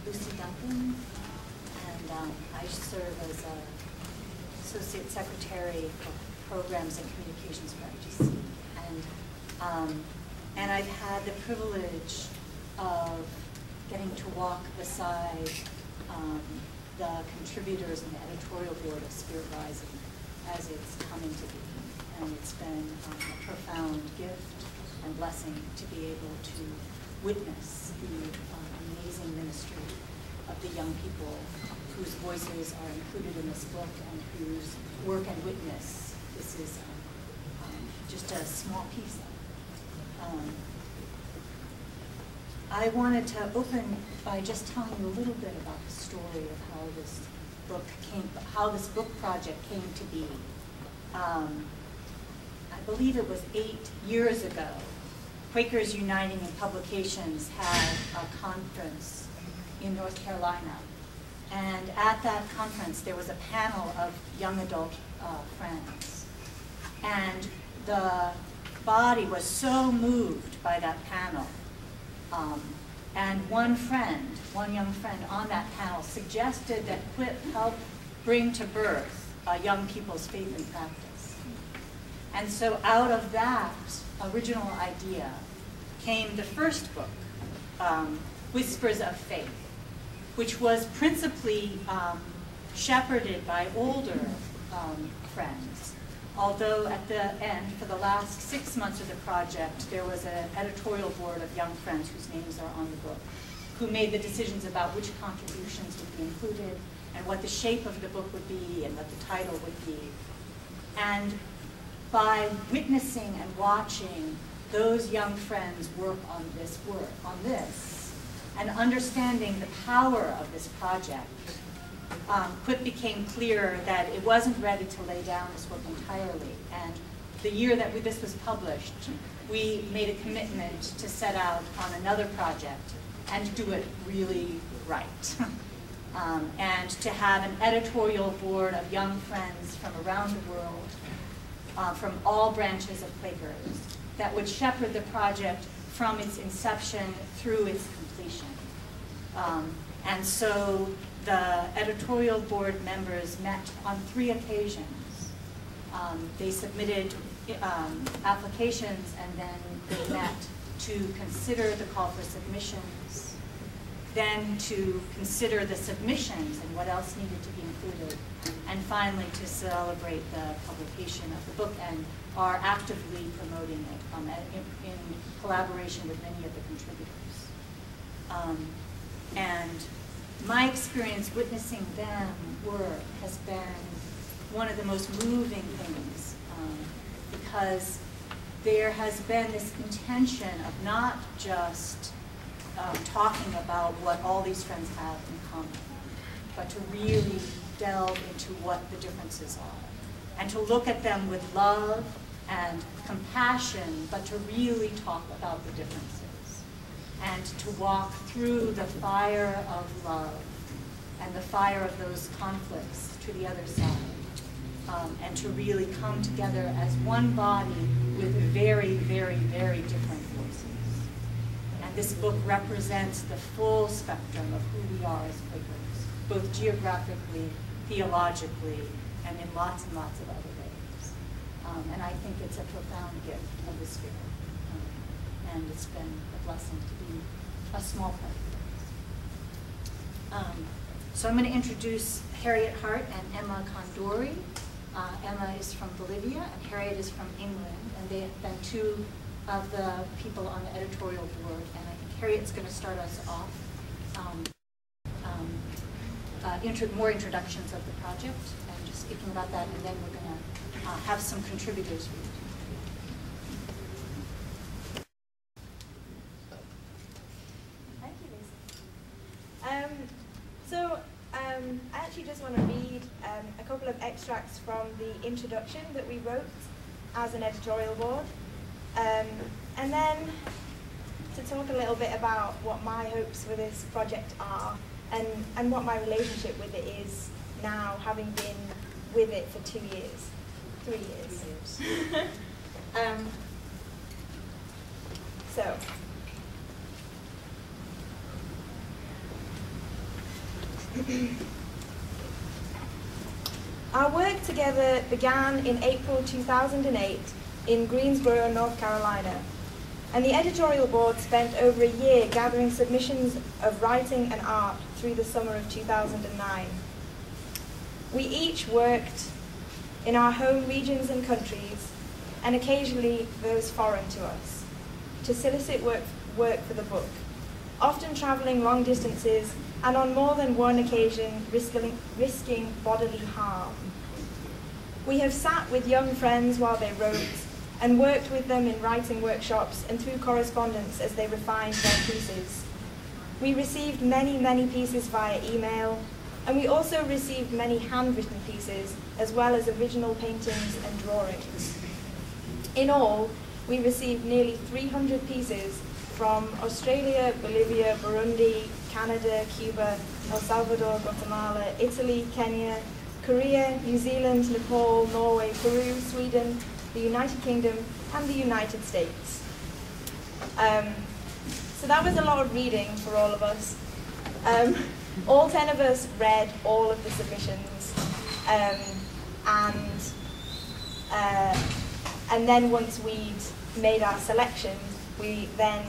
Lucy Duncan, and I serve as Associate Secretary for Programs and Communications for IGC. And I've had the privilege of getting to walk beside the contributors and the editorial board of Spirit Rising as it's come into being. And it's been a profound gift and blessing to be able to witness the amazing ministry of the young people whose voices are included in this book and whose work and witness this is just a small piece of. I wanted to open by just telling you a little bit about the story of how this book project came to be. I believe it was 8 years ago. Quakers Uniting in Publications had a conference in North Carolina. And at that conference, there was a panel of young adult friends. And the body was so moved by that panel. And one young friend on that panel suggested that Quip help bring to birth young people's faith and practice. And so out of that original idea came the first book, Whispers of Faith, which was principally shepherded by older friends. Although at the end, for the last 6 months of the project, there was an editorial board of young friends whose names are on the book, who made the decisions about which contributions would be included and what the shape of the book would be and what the title would be. And by witnessing and watching those young friends work on this, and understanding the power of this project, Quip became clear that it wasn't ready to lay down this work entirely. And the year that this was published, we made a commitment to set out on another project and do it really right. And to have an editorial board of young friends from around the world, from all branches of Quakers, that would shepherd the project from its inception through its completion. And so the editorial board members met on 3 occasions. They submitted applications, and then they met to consider the call for submissions, then to consider the submissions and what else needed to be included, and finally to celebrate the publication of the book, and are actively promoting it in collaboration with many of the contributors. And my experience witnessing them work has been one of the most moving things, because there has been this intention of not just talking about what all these friends have in common, but to really delve into what the differences are, and to look at them with love and compassion, but to really talk about the differences, and to walk through the fire of love and the fire of those conflicts to the other side, and to really come together as one body with very, very, very different voices. And this book represents the full spectrum of who we are as Quakers, both geographically, theologically, and in lots and lots of other ways. And I think it's a profound gift of the Spirit. And it's been a blessing to be a small part of it. So I'm going to introduce Harriet Hart and Emma Condori. Emma is from Bolivia, and Harriet is from England, and they have been 2 of the people on the editorial board. And I think Harriet's going to start us off. More introductions of the project, and just speaking about that, and then we're going to have some contributors read. Thank you, Lucy. I actually just want to read a couple of extracts from the introduction that we wrote as an editorial board, and then to talk a little bit about what my hopes for this project are, and what my relationship with it is now, having been with it for 2 years. 3 years. Our work together began in April 2008 in Greensboro, North Carolina, and the editorial board spent over a year gathering submissions of writing and art through the summer of 2009. We each worked in our home regions and countries, and occasionally those foreign to us, to solicit work for the book, often travelling long distances and on more than one occasion risking bodily harm. We have sat with young friends while they wrote and worked with them in writing workshops and through correspondence as they refined their pieces. We received many, many pieces via email, and we also received many handwritten pieces as well as original paintings and drawings. In all, we received nearly 300 pieces from Australia, Bolivia, Burundi, Canada, Cuba, El Salvador, Guatemala, Italy, Kenya, Korea, New Zealand, Nepal, Norway, Peru, Sweden, the United Kingdom, and the United States. So that was a lot of reading for all of us. All 10 of us read all of the submissions, and then once we'd made our selection, we then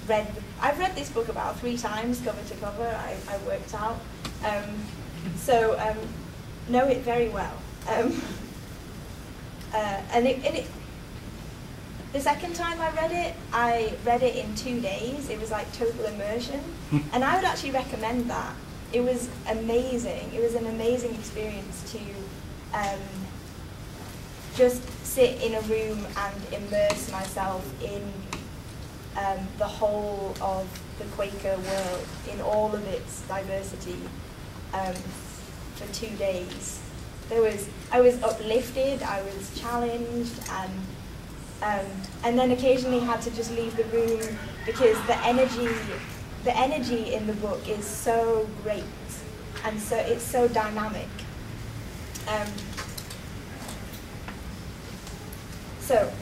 read. I've read this book about 3 times, cover to cover. I worked out, so know it very well. And the second time I read it in 2 days. It was like total immersion, and I would actually recommend that. It was amazing. It was an amazing experience to just sit in a room and immerse myself in the whole of the Quaker world, in all of its diversity, for 2 days. I was uplifted, I was challenged, and then occasionally had to just leave the room because the energy in the book is so great, and so it's so dynamic. So,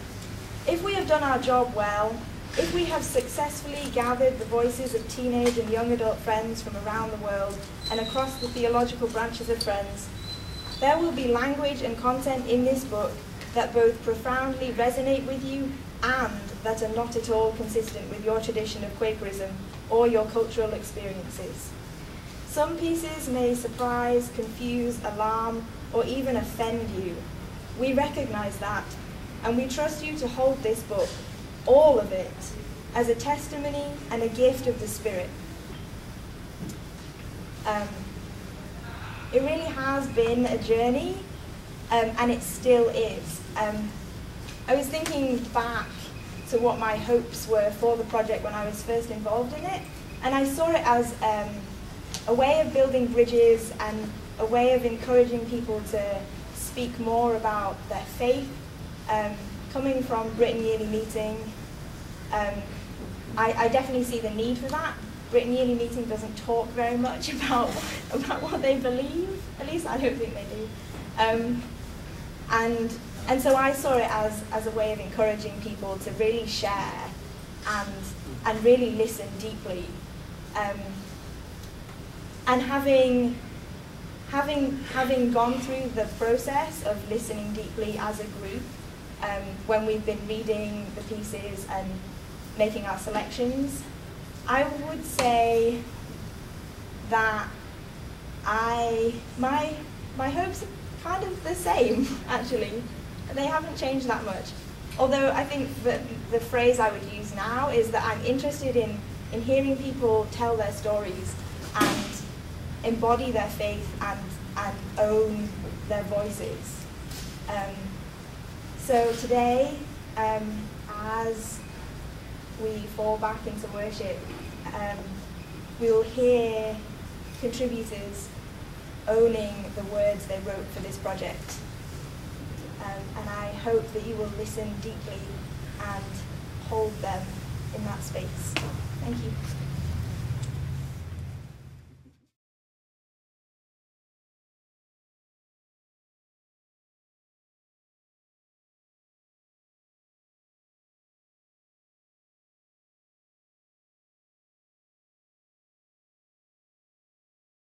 if we have done our job well, if we have successfully gathered the voices of teenage and young adult friends from around the world and across the theological branches of Friends, there will be language and content in this book that both profoundly resonate with you and that are not at all consistent with your tradition of Quakerism or your cultural experiences. Some pieces may surprise, confuse, alarm, or even offend you. We recognize that, and we trust you to hold this book, all of it, as a testimony and a gift of the Spirit. It really has been a journey, and it still is. I was thinking back to what my hopes were for the project when I was first involved in it, and I saw it as a way of building bridges and a way of encouraging people to speak more about their faith. Coming from Britain Yearly Meeting, I definitely see the need for that. Britain Yearly Meeting doesn't talk very much about what they believe. At least I don't think they do. And so I saw it as a way of encouraging people to really share and really listen deeply. And having gone through the process of listening deeply as a group, when we've been reading the pieces and making our selections, I would say that my hopes are kind of the same, actually. They haven't changed that much. Although I think that the phrase I would use now is that I'm interested in hearing people tell their stories and embody their faith and own their voices. So today, as we fall back into worship, we will hear contributors owning the words they wrote for this project. And I hope that you will listen deeply and hold them in that space. Thank you.